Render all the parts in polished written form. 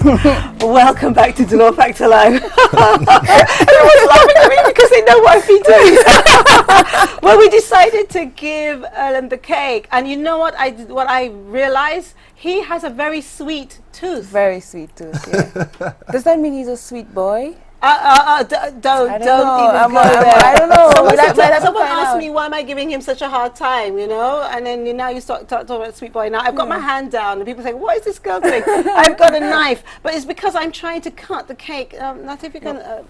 Welcome back to Dolor Factor Live. Everyone's laughing at me because they know what I've been doing. Well, we decided to give Erlen the cake, and you know what I realized? He has a very sweet tooth. Very sweet tooth, yeah. Does that mean he's a sweet boy? Don't even go there. I don't know. Someone asked me why am I giving him such a hard time, you know, and then now you start talking about sweet boy. Now I've got my hand down and people say, what is this girl doing? I've got a knife, but it's because I'm trying to cut the cake. Natalie, if you can,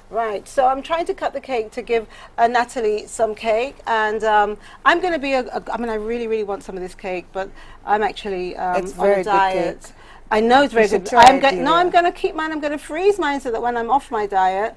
right, so I'm trying to cut the cake to give Natalie some cake, and I'm going to be I mean, I really want some of this cake, but I'm actually on a diet. I know it's very good. I'm going to keep mine. I'm going to freeze mine so that when I'm off my diet,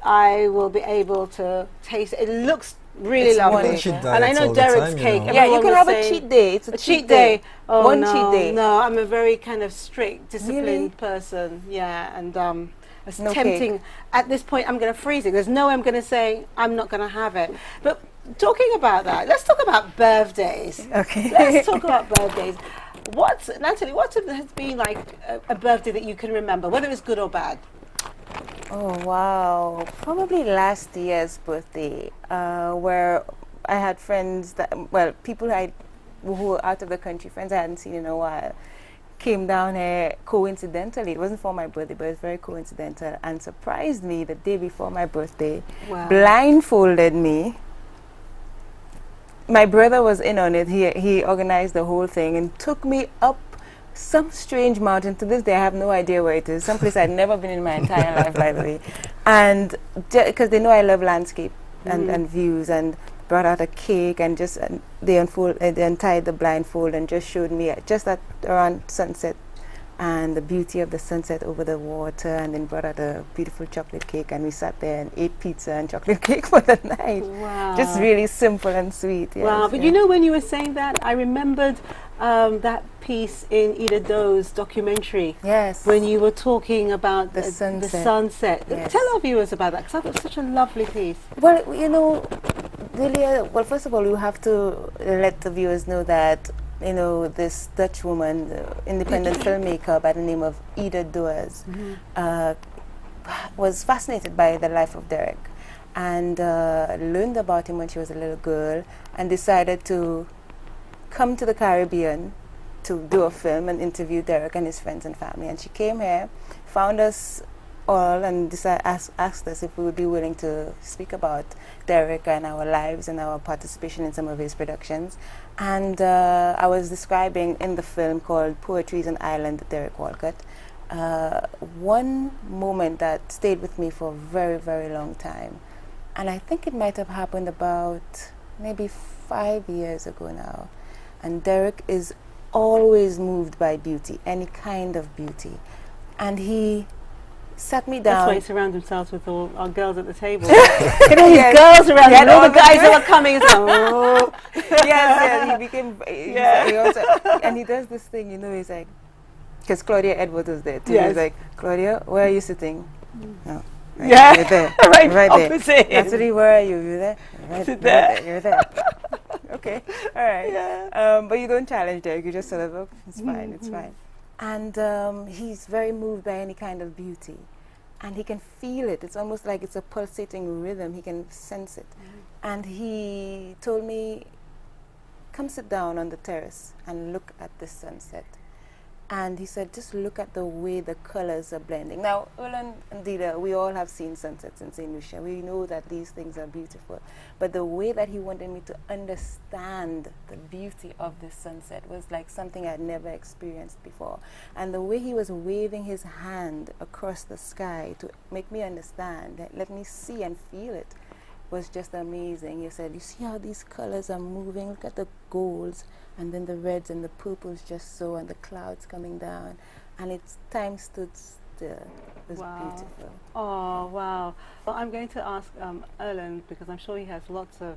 I will be able to taste it. It looks really lovely. And I know Derek's cake. Yeah, you can have a cheat day. It's a cheat day. Oh, one cheat day. No, I'm a very kind of strict, disciplined person. Yeah, and it's tempting. Cake. At this point, I'm going to freeze it. There's no way I'm going to say I'm not going to have it. But talking about that, let's talk about birthdays. Okay. Let's talk about birthdays. Natalie, what has been like a birthday that you can remember, whether it's good or bad? Oh, wow. Probably last year's birthday, where I had friends people who were out of the country, friends I hadn't seen in a while, came down here coincidentally. It wasn't for my birthday, but it was very coincidental, and surprised me the day before my birthday, blindfolded me. My brother was in on it. He organized the whole thing and took me up some strange mountain. To this day, I have no idea where it is. Someplace I'd never been in my entire life, by the way. And because they know I love landscape and views, and brought out a cake and just they untied the blindfold and just showed me just at around sunset and the beauty of the sunset over the water, and then brought out a beautiful chocolate cake, and we sat there and ate pizza and chocolate cake for the night. Wow. Just really simple and sweet. Yes, wow, but you know, when you were saying that, I remembered that piece in Ida Doe's documentary. Yes. When you were talking about the sunset. Yes. Tell our viewers about that, because I thought it was such a lovely piece. Well, you know, Delia, well, first of all, you have to let the viewers know that, you know, this Dutch woman, independent filmmaker by the name of Ida Doers, was fascinated by the life of Derek, and learned about him when she was a little girl, and decided to come to the Caribbean to do a film and interview Derek and his friends and family. And she came here, found us all, and asked us if we would be willing to speak about Derek and our lives and our participation in some of his productions. And I was describing in the film called Poetry is an Island, Derek Walcott, one moment that stayed with me for a very, very long time. And I think it might have happened about maybe 5 years ago now. And Derek is always moved by beauty, any kind of beauty. And he sat me down. That's why he surrounds himself with all our girls at the table. You know, his girls around him, all the guys that were coming. Oh. Yes, he became, he also, and he does this thing, you know, he's like, because Claudia Edwards was there too. Yes. He's like, Claudia, where are you sitting? No. Right, yeah, you're there. right opposite there. Natalie, where are you? You're there? Sit there. You're there. Okay, all right. Yeah. But you don't challenge Derek, you just sort of, oh, it's fine, it's fine. And he's very moved by any kind of beauty. And he can feel it. It's almost like it's a pulsating rhythm. He can sense it. And he told me, come sit down on the terrace and look at the sunset. And he said, just look at the way the colors are blending. Now, Erlen and Dida, we all have seen sunsets in Saint Lucia. We know that these things are beautiful. But the way that he wanted me to understand the beauty of this sunset was like something I'd never experienced before. And the way he was waving his hand across the sky to make me understand, let me see and feel it, was just amazing. He said, you see how these colors are moving? Look at the golds, and then the reds and the purples just so, and the clouds coming down. And it's time stood still. It was beautiful. Oh, wow. Well, I'm going to ask Erlen, because I'm sure he has lots of,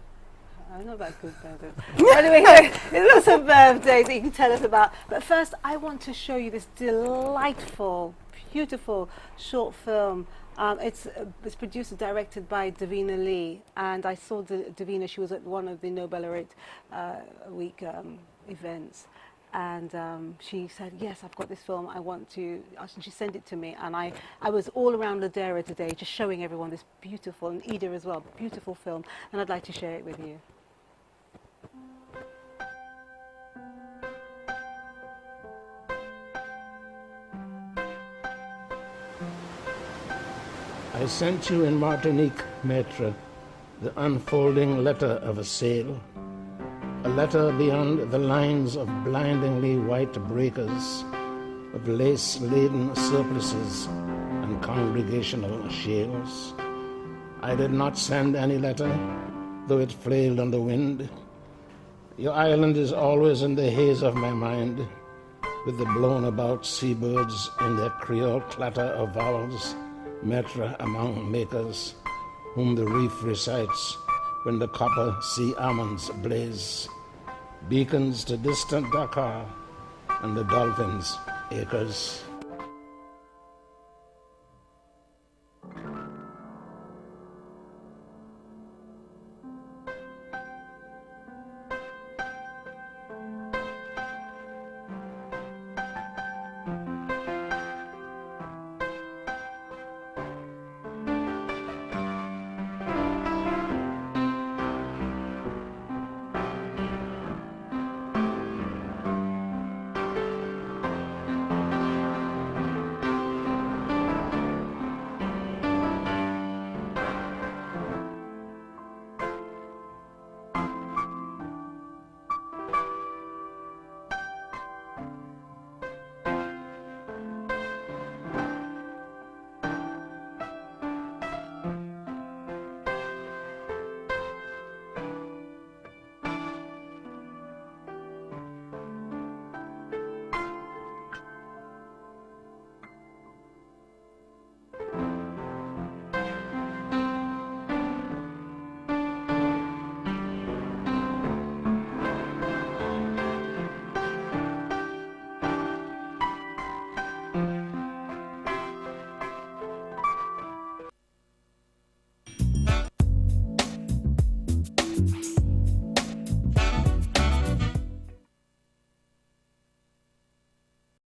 I don't know about good birthdays. Anyway, there's lots of birthdays that you can tell us about. But first, I want to show you this delightful, beautiful short film. It's produced and directed by Davina Lee, and I saw Davina. She was at one of the Nobel Laureate Week events, And she said, yes, I've got this film, I want to, and she sent it to me, and I was all around Ladera today just showing everyone this beautiful, and Ida as well, beautiful film, and I'd like to share it with you. I sent you in Martinique, Maître, the unfolding letter of a sail, a letter beyond the lines of blindingly white breakers, of lace-laden surplices and congregational shales. I did not send any letter, though it flailed on the wind. Your island is always in the haze of my mind, with the blown-about seabirds in their Creole clatter of vowels, Maître among makers, whom the reef recites when the copper sea almonds blaze, beacons to distant Dakar and the dolphins' acres.